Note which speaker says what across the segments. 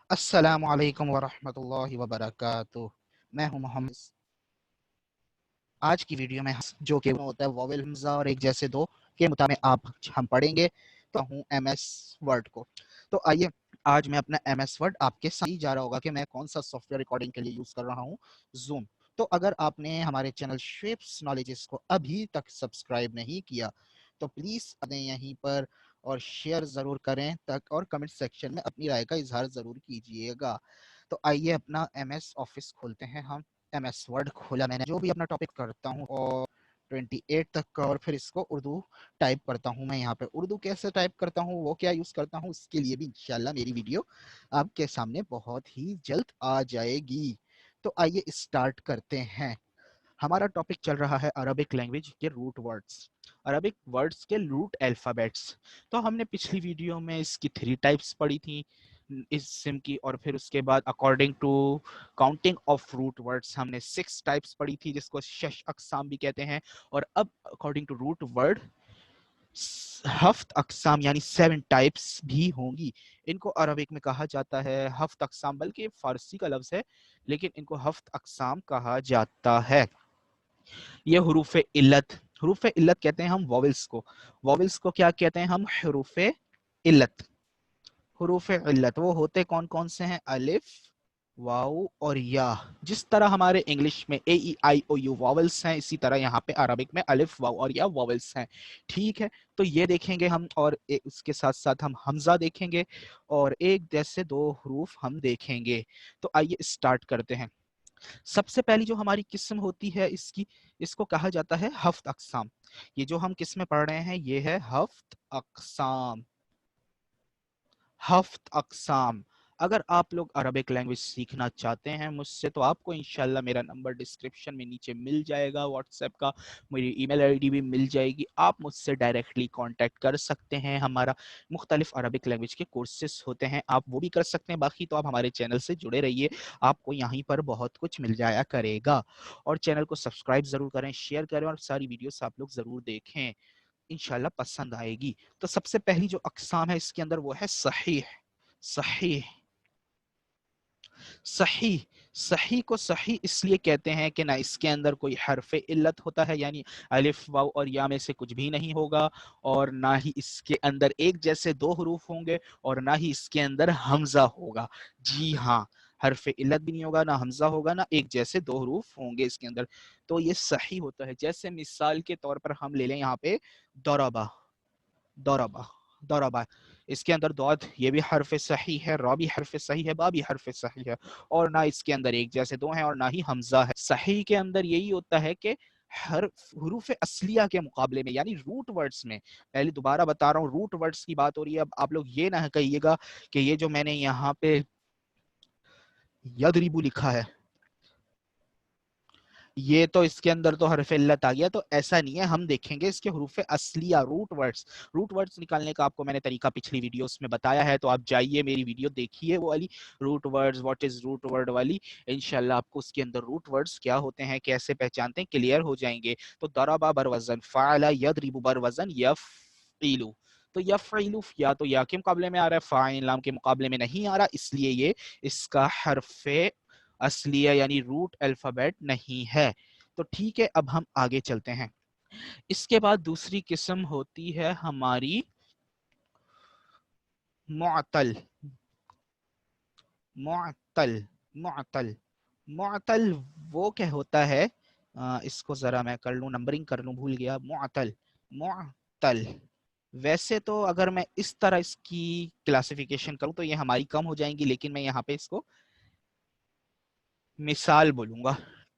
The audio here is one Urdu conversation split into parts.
Speaker 1: السلام علیکم ورحمۃ اللہ وبرکاتہ. میں ہوں محمد. آج کی ویڈیو میں جو کہ ہوتا ہے واول حمزہ اور ایک جیسے دو کے مطابق ہم پڑھیں گے تو ہوں ایم ایس ورڈ کو. تو آئیے آج میں اپنا ایم ایس ورڈ آپ کے ساتھ جا رہا ہوگا کہ میں کون سا سافٹ ویئر ریکارڈنگ کے لیے یوز کر رہا ہوں. زوم. تو اگر آپ نے ہمارے چینل شیپس نالجز کو ابھی تک سبسکرائب نہیں کیا تو پلیز یہیں پر اور شیئر ضرور کریں تک اور کمنٹ سیکشن میں اپنی رائے کا اظہار ضرور کیجیے گا. تو آئیے اپنا ایم ایس آفس کھولتے ہیں. ہم ایم ایس ورڈ کھولا میں نے. جو بھی اپنا ٹاپک کرتا ہوں اور 28 تک کا اور پھر اس کو اردو ٹائپ کرتا ہوں. میں یہاں پہ اردو کیسے ٹائپ کرتا ہوں وہ کیا یوز کرتا ہوں اس کے لیے بھی انشاءاللہ میری ویڈیو آپ کے سامنے بہت ہی جلد آ جائے گی. تو آئیے اسٹارٹ کرتے ہیں. ہمارا ٹاپک چل رہا ہے عربک لینگویج کے روٹ ورڈز. عربک ورڈز کے روٹ الفابیٹس. تو ہم نے پچھلی ویڈیو میں اس کی 3 ٹائپس پڑھی تھیں اس سم کی, اور پھر اس کے بعد according to counting of root words ہم نے 6 ٹائپس پڑھی تھی جس کو 6 اقسام بھی کہتے ہیں. اور اب اکارڈنگ ٹو روٹ ورڈ 7 اقسام یعنی 7 ٹائپس بھی ہوں گی. ان کو عربک میں کہا جاتا ہے 7 اقسام, بلکہ فارسی کا لفظ ہے لیکن ان کو 7 اقسام کہا جاتا ہے. یہ حروف علت. حروف علت کہتے ہیں ہم واولس کو. واولس کو کیا کہتے ہیں ہم؟ حروف علت. حروف علت وہ ہوتے کون کون سے ہیں؟ الف, واو اور یا. جس طرح ہمارے انگلش میں اے ای آئی او یو واولس ہیں, اسی طرح یہاں پہ عربک میں الف, واو اور یا واولس ہیں. ٹھیک ہے, تو یہ دیکھیں گے ہم, اور اس کے ساتھ ساتھ ہم حمزہ دیکھیں گے اور ایک جیسے 2 حروف ہم دیکھیں گے. تو آئیے اسٹارٹ کرتے ہیں. سب سے پہلی جو ہماری قسم ہوتی ہے اس کو کہا جاتا ہے 7 اقسام. یہ جو ہم قسمیں پڑھ رہے ہیں یہ ہے 7 اقسام. 7 اقسام. اگر آپ لوگ عربک لینگویج سیکھنا چاہتے ہیں مجھ سے تو آپ کو انشاءاللہ میرا نمبر ڈسکرپشن میں نیچے مل جائے گا, واٹس ایپ کا میری ای میل آئی ڈی بھی مل جائے گی. آپ مجھ سے ڈائریکٹلی کانٹیکٹ کر سکتے ہیں. ہمارا مختلف عربک لینگویج کے کورسز ہوتے ہیں, آپ وہ بھی کر سکتے ہیں. باقی تو آپ ہمارے چینل سے جڑے رہیے, آپ کو یہیں پر بہت کچھ مل جایا کرے گا. اور چینل کو سبسکرائب ضرور کریں, شیئر کریں اور ساری ویڈیوز آپ لوگ ضرور دیکھیں, انشاءاللہ پسند آئے گی. تو سب سے پہلی جو اقسام ہے اس کے اندر وہ ہے صحیح. صحیح. صحیح. صحیح کو صحیح اس لیے کہتے ہیں کہ نہ اس کے اندر کوئی حرف علت ہوتا ہے, یعنی الف, واو اور یا میں سے کچھ بھی نہیں ہوگا, اور نہ ہی اس کے اندر ایک جیسے 2 حروف ہوں گے, اور نہ ہی اس کے اندر حمزہ ہوگا. جی ہاں, حرف علت بھی نہیں ہوگا, نہ حمزہ ہوگا, نہ ایک جیسے 2 حروف ہوں گے اس کے اندر. تو یہ صحیح ہوتا ہے. جیسے مثال کے طور پر ہم لے لیں یہاں پہ ضربہ. ضربہ. ضربہ, اس کے اندر ضاد یہ بھی حرف صحیح ہے, را بھی حرف صحیح ہے, با بھی حرف صحیح ہے, اور نہ اس کے اندر ایک جیسے 2 ہیں اور نہ ہی حمزہ ہے. صحیح کے اندر یہی ہوتا ہے کہ حروف اصلیہ کے مقابلے میں یعنی روٹ ورڈز میں, پہلے دوبارہ بتا رہا ہوں روٹ ورڈز کی بات ہو رہی ہے. اب آپ لوگ یہ نہ کہیے گا کہ یہ جو میں نے یہاں پہ یضرب لکھا ہے یہ تو اس کے اندر تو حرف علت آ گیا. تو ایسا نہیں ہے, ہم دیکھیں گے اس کے حروف اصلیہ روٹ ورڈز. روٹ ورڈز نکالنے کا آپ کو میں نے طریقہ پچھلی ویڈیوز میں بتایا ہے, تو آپ جائیے میری ویڈیو دیکھیے وہ والی root words, what is root word والی. انشاءاللہ آپ کو اس کے اندر روٹ ورڈز کیا ہوتے ہیں, کیسے پہچانتے ہیں, کلیئر ہو جائیں گے. تو ضرب بر وزن فعل, یضرب بر وزن یفعل. تو یفعل یا تو یا کے مقابلے میں آ رہا ہے, فاعل لام کے مقابلے میں نہیں آ رہا, اس لیے یہ اس کا حرف اصلیہ یعنی روٹ الفابیٹ نہیں ہے. تو ٹھیک ہے, اب ہم آگے چلتے ہیں. اس کے بعد دوسری قسم ہوتی ہے ہماری معطل. معطل. معطل. معطل وہ کیا ہوتا ہے, اس کو ذرا میں کر لوں, نمبرنگ کر لوں, بھول گیا. معطل. معطل ویسے تو اگر میں اس طرح اس کی کلاسیفیکیشن کروں تو یہ ہماری کم ہو جائیں گی, لیکن میں یہاں پہ اس کو مثال بولوں گا.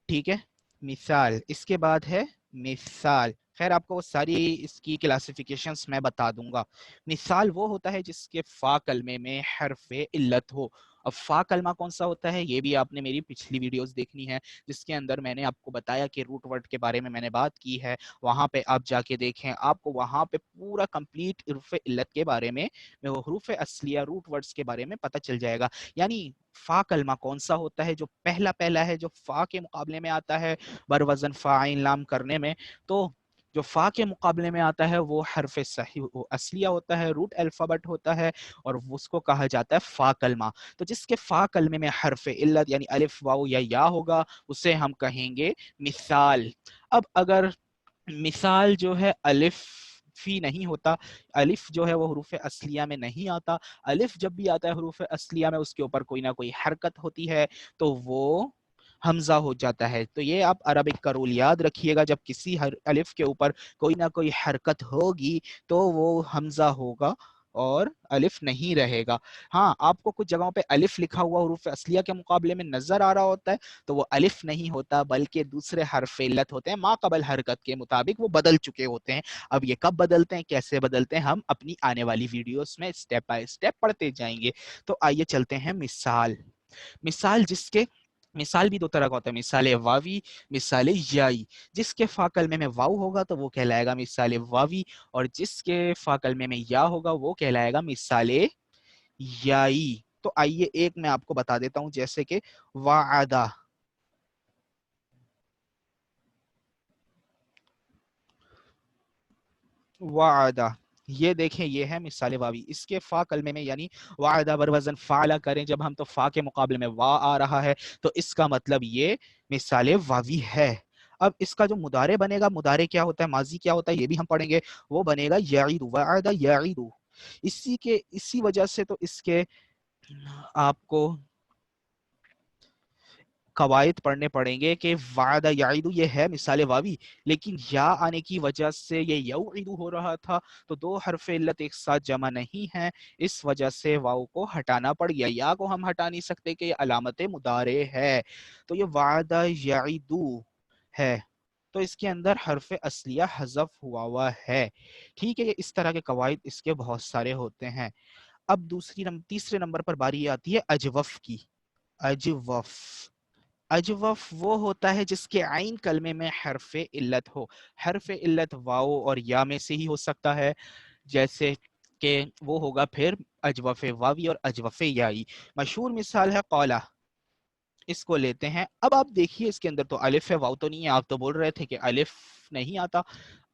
Speaker 1: ٹھیک ہے, مثال. اس کے بعد ہے مثال. خیر آپ کو ساری اس کی کلاسیفیکیشنز میں بتا دوں گا. مثال وہ ہوتا ہے جس کے فا کلمے میں حرف علت ہو. اب فا کلمہ کون سا ہوتا ہے یہ بھی آپ نے میری پچھلی ویڈیوز دیکھنی ہے, جس کے اندر میں نے آپ کو بتایا کہ روٹ ورڈ کے بارے میں نے بات کی ہے. وہاں پہ آپ جا کے دیکھیں, آپ کو وہاں پہ پورا کمپلیٹ حروف علت کے بارے میں, حروف اصلیہ روٹ ورڈز کے بارے میں پتہ چل جائے گا. یعنی فا کلمہ کون سا ہوتا ہے جو پہلا ہے, جو فا کے مقابلے میں آتا ہے بر وزن فاعل لام کرنے میں. تو جو فا کے مقابلے میں آتا ہے وہ حرف صحیح اصلیہ ہوتا ہے، روٹ الفابٹ ہوتا ہے، اور اس کو کہا جاتا ہے فا کلمہ. تو جس کے فا کلمے میں حرف علت یعنی الف واو یا ہوگا اسے ہم کہیں گے مثال. اب اگر مثال جو ہے الف فی نہیں ہوتا، الف جو ہے وہ حروف اصلیہ میں نہیں آتا، الف جب بھی آتا ہے حروف اصلیہ میں اس کے اوپر کوئی نہ کوئی حرکت ہوتی ہے تو وہ حمزہ ہو جاتا ہے. تو یہ آپ عربک کا رول یاد رکھیے گا، جب کسی الف کے اوپر کوئی نہ کوئی حرکت ہوگی تو وہ حمزہ ہوگا اور الف نہیں رہے گا. ہاں آپ کو کچھ جگہوں پہ الف لکھا ہوا حروف اصلیہ کے مقابلے میں نظر آ رہا ہوتا ہے تو وہ الف نہیں ہوتا بلکہ دوسرے حرف علت ہوتے ہیں، ما قبل حرکت کے مطابق وہ بدل چکے ہوتے ہیں. اب یہ کب بدلتے ہیں، کیسے بدلتے ہیں، ہم اپنی آنے والی ویڈیوز میں سٹیپ بائی سٹیپ پڑھتے جائیں گے. تو آئیے چلتے ہیں مثال. مثال جس کے مثال بھی دو طرح کا ہوتا ہے، مثال واوی، مثال یائی. جس کے فا کلمے میں واو ہوگا تو وہ کہلائے گا مثال واوی، اور جس کے فا کلمے میں یا ہوگا وہ کہلائے گا مثال یائی. تو آئیے ایک میں آپ کو بتا دیتا ہوں، جیسے کہ وعدہ، وعدہ، یہ دیکھیں یہ ہے مثال واوی. اس کے فا کلمے میں یعنی وعدہ بر وزن فعلا کریں جب ہم تو فا کے مقابلے میں وا آ رہا ہے تو اس کا مطلب یہ مثال واوی ہے. اب اس کا جو مضارع بنے گا، مضارع کیا ہوتا ہے، ماضی کیا ہوتا ہے، یہ بھی ہم پڑھیں گے. وہ بنے گا یعید، وعدہ یعید. اسی وجہ سے تو اس کے آپ کو قواعد پڑھنے پڑیں گے کہ وعدہ یعید یہ ہے مثال واوی، لیکن یا آنے کی وجہ سے یہ یوعید ہو رہا تھا تو دو حرف علت ایک ساتھ جمع نہیں ہیں، اس وجہ سے واو کو ہٹانا پڑ گیا. یا کو ہم ہٹا نہیں سکتے کہ یہ علامت مضارع ہے. تو یہ وعدہ یعید ہے تو اس کے اندر حرف اصلیہ حذف ہوا ہے. ٹھیک ہے، یہ اس طرح کے قواعد اس کے بہت سارے ہوتے ہیں. اب تیسرے نمبر پر باری آتی ہے اجوف کی. اجوف، اجوف وہ ہوتا ہے جس کے عین کلمے میں حرف علت ہو. حرف علت واو اور یا میں سے ہی ہو سکتا ہے، جیسے کہ وہ ہوگا پھر اجوف واوی اور اجوف یائی. مشہور مثال ہے قولا، اس کو لیتے ہیں. اب آپ دیکھیے اس کے اندر تو الف ہے، واو تو نہیں ہے. آپ تو بول رہے تھے کہ الف نہیں آتا.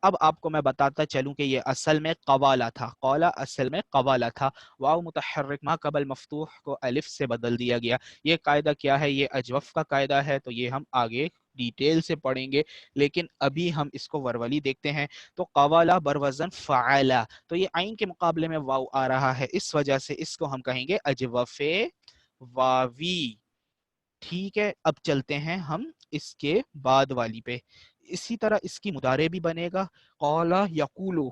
Speaker 1: اب آپ کو میں بتاتا چلوں کہ یہ اصل میں قوالا تھا. قولا اصل میں قوالا تھا. واو متحرک ما قبل مفتوح کو الف سے بدل دیا گیا. یہ قاعدہ کیا ہے، یہ اجوف کا قاعدہ ہے. تو یہ ہم آگے ڈیٹیل سے پڑھیں گے، لیکن ابھی ہم اس کو ورولی دیکھتے ہیں. تو قوالا بروزن فعلا، تو یہ عین کے مقابلے میں واو آ رہا ہے، اس وجہ سے اس کو ہم کہیں گے اجوف واوی. ٹھیک ہے، اب چلتے ہیں ہم اس کے بعد والی پہ. اسی طرح اس کی مضارع بھی بنے گا قولا یقولو.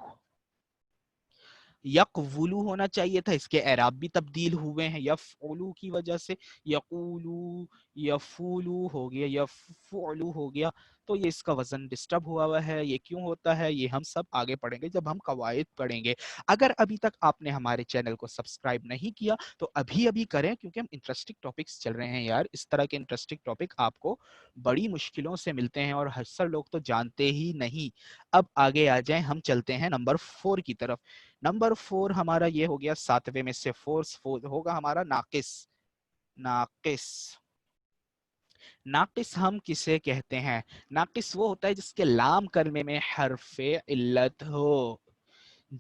Speaker 1: یقولو ہونا چاہیے تھا، اس کے اعراب بھی تبدیل ہوئے ہیں یفعلو کی وجہ سے. یقولو، یفولو ہو گیا، یفعلو ہو گیا. تو یہ اس کا وزن ڈسٹرب ہوا ہے. یہ کیوں ہوتا ہے یہ ہم سب آگے پڑھیں گے جب ہم قواعد پڑھیں گے. اگر ابھی تک آپ نے ہمارے چینل کو سبسکرائب نہیں کیا تو ابھی ابھی کریں، کیونکہ ہم انٹرسٹنگ ٹاپکس چل رہے ہیں یار. اس طرح کے انٹرسٹنگ ٹاپک آپ کو بڑی مشکلوں سے ملتے ہیں اور اکثر لوگ تو جانتے ہی نہیں. اب آگے آ جائیں، ہم چلتے ہیں نمبر 4 کی طرف. نمبر 4 ہمارا یہ ہو گیا 7ویں میں سے 4 ہوگا ہمارا ناقص. ناقص، ناقص ہم کسے کہتے ہیں؟ ناقص وہ ہوتا ہے جس کے لام کلمے میں حرف علت ہو.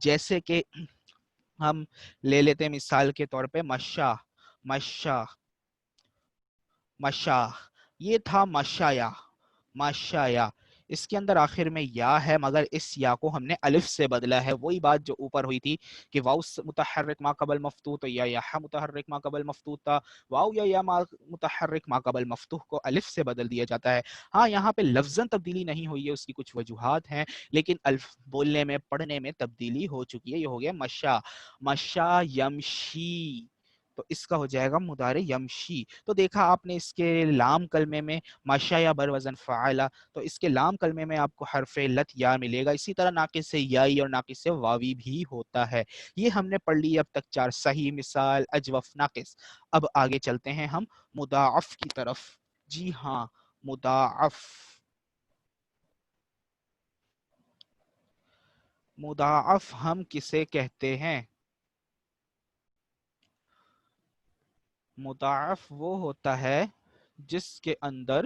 Speaker 1: جیسے کہ ہم لے لیتے ہیں مثال کے طور پہ مشا. مشا، مشا، یہ تھا مشایا. مشایا، اس کے اندر آخر میں یا ہے مگر اس یا کو ہم نے الف سے بدلا ہے. وہی بات جو اوپر ہوئی تھی کہ واو متحرک ما قبل مفتوح تو یا متحرک ما قبل مفتوح تھا. واو یا متحرک ما قبل مفتوح کو الف سے بدل دیا جاتا ہے. ہاں یہاں پہ لفظاً تبدیلی نہیں ہوئی ہے، اس کی کچھ وجوہات ہیں، لیکن الف بولنے میں پڑھنے میں تبدیلی ہو چکی ہے. یہ ہو گیا مشا. مشا یمشی، تو اس کا ہو جائے گا مضارع یمشی. تو دیکھا آپ نے اس کے لام کلمے میں مشا یا بر وزن فعلا، تو اس کے لام کلمے میں آپ کو حرف علت یا ملے گا. اسی طرح ناقص سے یائی اور ناقص سے واوی بھی ہوتا ہے. یہ ہم نے پڑھ لی اب تک 4 صحیح، مثال، اجوف، ناقص. اب آگے چلتے ہیں ہم مضاعف کی طرف. جی ہاں، مضاعف. مضاعف ہم کسے کہتے ہیں؟ مضاعف وہ ہوتا ہے جس کے اندر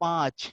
Speaker 1: 5।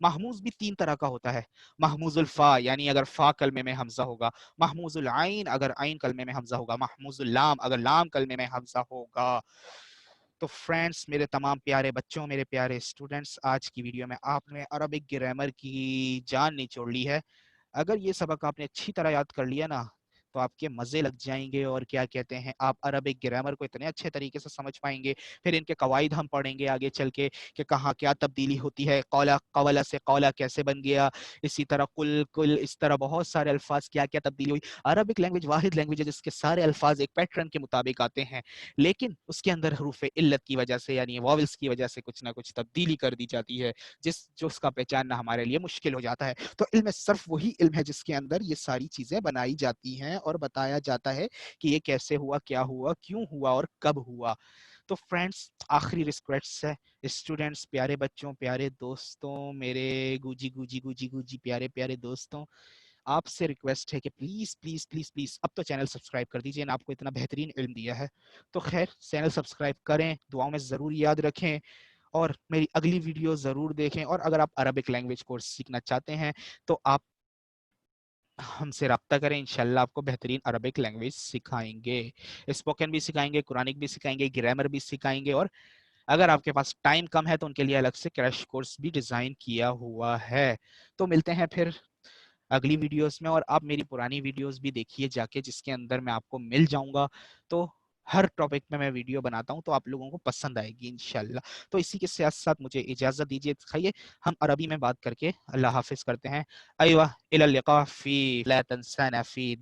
Speaker 1: محموز بھی 3 طرح کا ہوتا ہے. محموز الفا یعنی اگر فا کلمے میں حمزہ ہوگا, محموز العین اگر عین کلمے میں حمزہ ہوگا, محموز اللام اگر لام کلمے میں حمزہ ہوگا. تو فرینڈس, میرے تمام پیارے بچوں, میرے پیارے اسٹوڈنٹس, آج کی ویڈیو میں آپ نے عربک گرامر کی جان نچوڑ لی ہے. اگر یہ سبق آپ نے اچھی طرح یاد کر لیا نا تو آپ کے مزے لگ جائیں گے, اور کیا کہتے ہیں, آپ عربک گرامر کو اتنے اچھے طریقے سے سمجھ پائیں گے. پھر ان کے قواعد ہم پڑھیں گے آگے چل کے کہ کہاں کیا تبدیلی ہوتی ہے, قولا قولا سے قولا کیسے بن گیا, اسی طرح کل کل, اس طرح بہت سارے الفاظ کیا کیا تبدیلی ہوئی. عربک لینگویج واحد لینگویج ہے جس کے سارے الفاظ ایک پیٹرن کے مطابق آتے ہیں, لیکن اس کے اندر حروف علت کی وجہ سے یعنی واولز کی وجہ سے کچھ نہ کچھ تبدیلی کر دی جاتی ہے, جس کا پہچاننا ہمارے لیے مشکل ہو جاتا ہے. تو علم صرف وہی علم ہے جس کے اندر یہ ساری چیزیں بنائی جاتی ہیں اور بتایا جاتا ہے کہ یہ کیسے ہوا, کیا ہوا, کیوں ہوا اور کب ہوا. تو فرینڈس, آخری ریکویسٹ ہے اسٹوڈنٹس, پیارے بچوں, پیارے دوستوں, میرے گوجی گوجی گوجی گوجی پیارے پیارے دوستوں, آپ سے ریکویسٹ ہے کہ پلیز پلیز پلیز پلیز اب تو چینل سبسکرائب کر دیجئے نا, آپ کو اتنا بہترین علم دیا ہے. تو خیر, چینل سبسکرائب کریں, دعاؤں میں ضرور یاد رکھیں, اور میری اگلی ویڈیو ضرور دیکھیں. اور اگر آپ عربک لینگویج کورس سیکھنا چاہتے ہیں تو آپ ہم سے رابطہ کریں, انشاءاللہ آپ کو بہترین عربک لینگویج سکھائیں گے, اسپوکن بھی سکھائیں گے, قرآنک بھی سکھائیں گے, گرامر بھی سکھائیں گے, اور اگر آپ کے پاس ٹائم کم ہے تو ان کے لیے الگ سے کریش کورس بھی ڈیزائن کیا ہوا ہے. تو ملتے ہیں پھر اگلی ویڈیوز میں, اور آپ میری پرانی ویڈیوز بھی دیکھیے جا کے, جس کے اندر میں آپ کو مل جاؤں گا. تو ہر ٹاپک میں میں ویڈیو بناتا ہوں تو آپ لوگوں کو پسند آئے گی انشاءاللہ. تو اسی کے ساتھ ساتھ مجھے اجازت دیجیے, کھائیے ہم عربی میں بات کر کے اللہ حافظ کرتے ہیں. ایوہ الی اللقاء فی لا تنسانا فی